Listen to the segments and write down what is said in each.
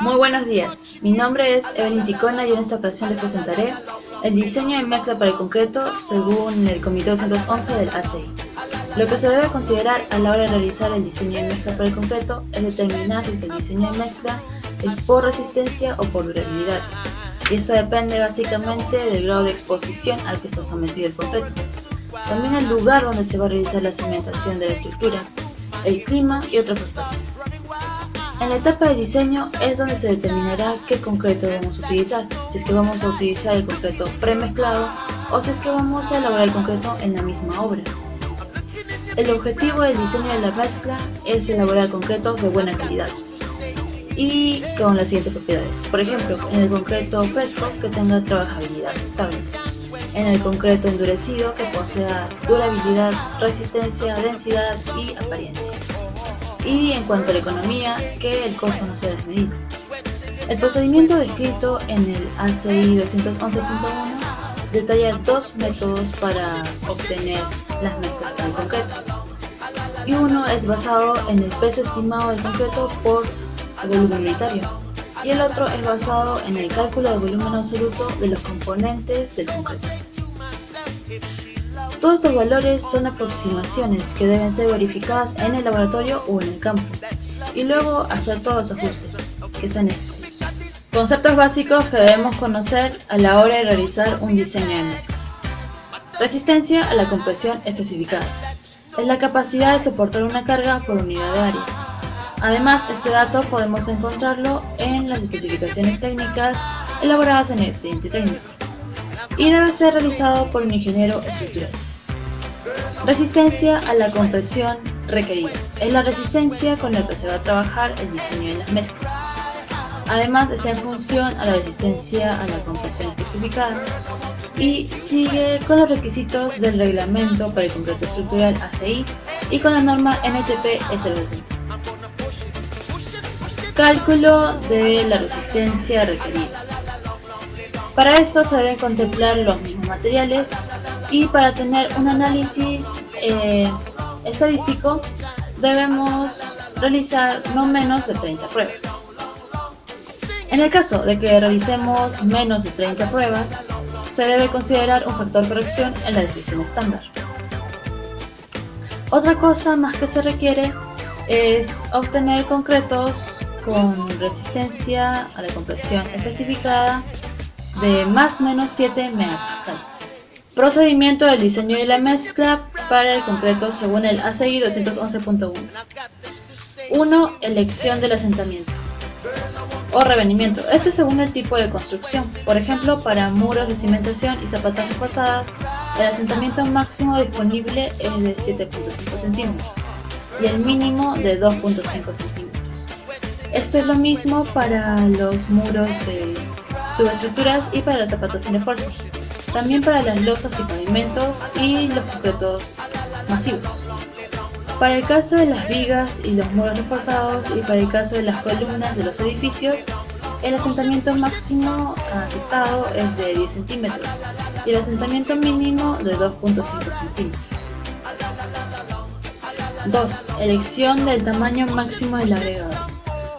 Muy buenos días, mi nombre es Evelyn Ticona y en esta ocasión les presentaré el diseño de mezcla para el concreto según el Comité 211 del ACI. Lo que se debe considerar a la hora de realizar el diseño de mezcla para el concreto es determinar si el diseño de mezcla es por resistencia o por durabilidad, y esto depende básicamente del grado de exposición al que está sometido el concreto. También el lugar donde se va a realizar la cimentación de la estructura, el clima y otros factores. En la etapa de diseño es donde se determinará qué concreto vamos a utilizar, si es que vamos a utilizar el concreto premezclado o si es que vamos a elaborar el concreto en la misma obra. El objetivo del diseño de la mezcla es elaborar concretos de buena calidad y con las siguientes propiedades. Por ejemplo, en el concreto fresco que tenga trabajabilidad estable, en el concreto endurecido que posea durabilidad, resistencia, densidad y apariencia. Y en cuanto a la economía, que el costo no sea desmedido. El procedimiento descrito en el ACI 211.1 detalla dos métodos para obtener las mezclas del concreto. Y uno es basado en el peso estimado del concreto por volumen unitario. Y el otro es basado en el cálculo del volumen absoluto de los componentes del concreto. Todos estos valores son aproximaciones que deben ser verificadas en el laboratorio o en el campo, y luego hacer todos los ajustes que sean necesarios. Conceptos básicos que debemos conocer a la hora de realizar un diseño de mezcla. Resistencia a la compresión especificada. Es la capacidad de soportar una carga por unidad de área. Además, este dato podemos encontrarlo en las especificaciones técnicas elaboradas en el expediente técnico y debe ser realizado por un ingeniero estructural. Resistencia a la compresión requerida. Es la resistencia con la que se va a trabajar el diseño de las mezclas. Además, es en función a la resistencia a la compresión especificada y sigue con los requisitos del reglamento para el concreto estructural ACI y con la norma NTP S60. Cálculo de la resistencia requerida. Para esto se deben contemplar los mismos materiales y para tener un análisis estadístico debemos realizar no menos de 30 pruebas. En el caso de que realicemos menos de 30 pruebas, se debe considerar un factor de corrección en la desviación estándar. Otra cosa más que se requiere es obtener concretos con resistencia a la compresión especificada de más o menos 7 megapascales. Procedimiento del diseño de la mezcla para el concreto según el ACI 211.1. 1. Elección del asentamiento o revenimiento. Esto es según el tipo de construcción. Por ejemplo, para muros de cimentación y zapatas reforzadas, el asentamiento máximo disponible es de 7.5 centímetros y el mínimo de 2.5 centímetros. Esto es lo mismo para los muros de subestructuras y para las zapatas sin refuerzo. También para las losas y pavimentos y los concretos masivos. Para el caso de las vigas y los muros reforzados y para el caso de las columnas de los edificios, el asentamiento máximo aceptado es de 10 centímetros y el asentamiento mínimo de 2.5 centímetros. 2. Elección del tamaño máximo del agregado.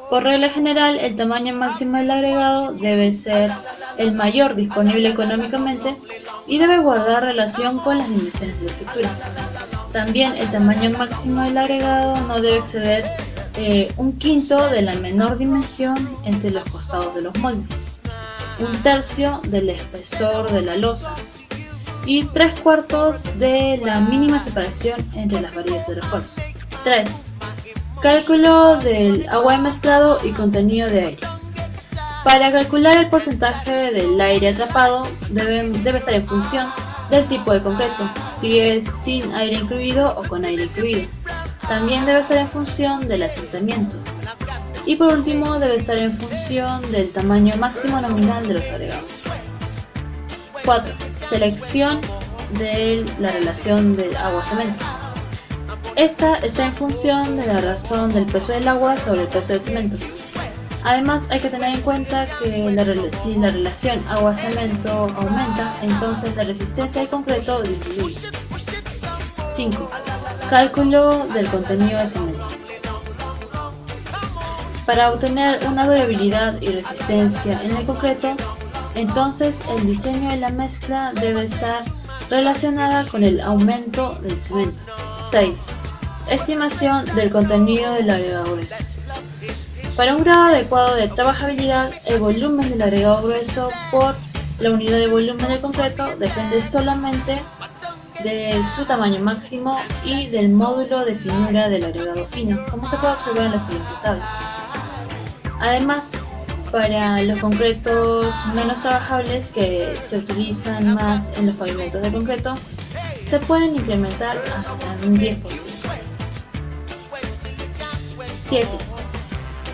Por regla general, el tamaño máximo del agregado debe ser el mayor disponible económicamente y debe guardar relación con las dimensiones de la estructura. También el tamaño máximo del agregado no debe exceder un quinto de la menor dimensión entre los costados de los moldes, un tercio del espesor de la losa y 3/4 de la mínima separación entre las varillas de refuerzo. 3. Cálculo del agua de mezclado y contenido de aire. Para calcular el porcentaje del aire atrapado debe estar en función del tipo de concreto, si es sin aire incluido o con aire incluido. También debe estar en función del asentamiento. Y por último debe estar en función del tamaño máximo nominal de los agregados. 4. Selección de la relación del agua-cemento. Esta está en función de la razón del peso del agua sobre el peso del cemento. Además, hay que tener en cuenta que si la relación agua-cemento aumenta, entonces la resistencia del concreto disminuye. 5. Cálculo del contenido de cemento. Para obtener una durabilidad y resistencia en el concreto, entonces el diseño de la mezcla debe estar relacionada con el aumento del cemento. 6. Estimación del contenido del agregado grueso. Para un grado adecuado de trabajabilidad, el volumen del agregado grueso por la unidad de volumen del concreto depende solamente de su tamaño máximo y del módulo de finura del agregado fino, como se puede observar en la siguiente tabla. Además, para los concretos menos trabajables que se utilizan más en los pavimentos de concreto, se pueden implementar hasta un 10%. 7.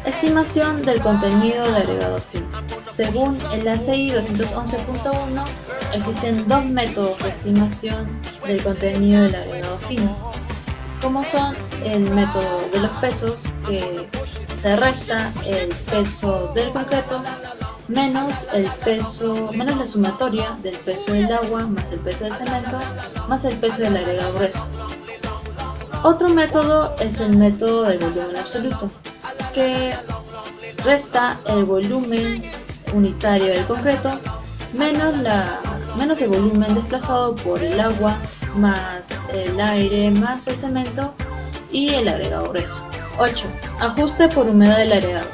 Estimación del contenido de agregado fino. Según el ACI 211.1, existen dos métodos de estimación del contenido del agregado fino, como son el método de los pesos, que se resta el peso del concreto menos la sumatoria del peso del agua más el peso del cemento más el peso del agregado grueso. Otro método es el método del volumen absoluto, que resta el volumen unitario del concreto menos el volumen desplazado por el agua más el aire más el cemento y el agregado grueso. 8. Ajuste por humedad del agregado.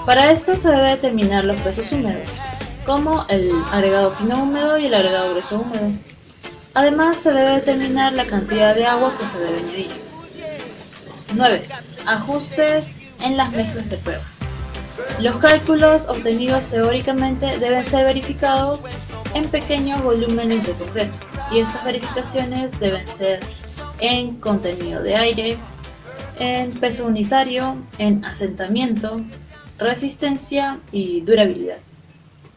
Para esto se debe determinar los pesos húmedos, como el agregado fino húmedo y el agregado grueso húmedo. Además, se debe determinar la cantidad de agua que se debe añadir. 9. Ajustes en las mezclas de prueba. Los cálculos obtenidos teóricamente deben ser verificados en pequeños volúmenes de concreto, y estas verificaciones deben ser en contenido de aire, en peso unitario, en asentamiento, resistencia y durabilidad.